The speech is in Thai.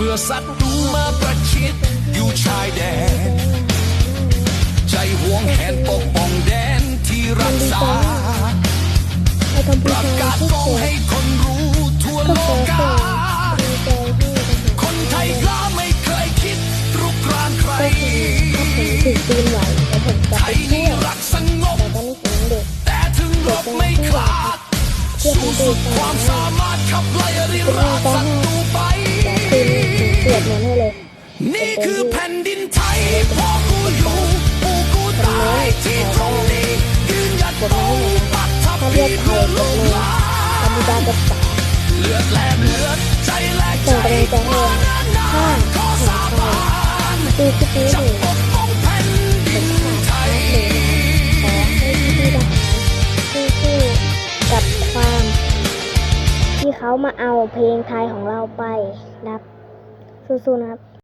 มื่อศัตรูมาประชิดอยู่ชายแดนใจห่วงแหนปกป้องแดนที่รักษาประกาศฟ้องให้คนรู้ทั่วโลกาคนไทยกล้าไม่เคยคิดรุกรานใครไทยนี้รักสงบแต่ถึงรบไม่คลาดสู้สุดความสามารถขับไล่ริราชศัตรูไปนี่คือแผ่นดินไทยพ่อกูอยู่ปู่กูตายที่ตรงนี้ยืนหยัดตรงปัตภีเพื่อลูกหลานเลือดแลกเลือดใจแลกใจมานานขอสาบานจะปกป้องแผ่นดินไทยกับความที่เขามาเอาเพลงไทยของเราไปนะครับสู้ๆนะครับ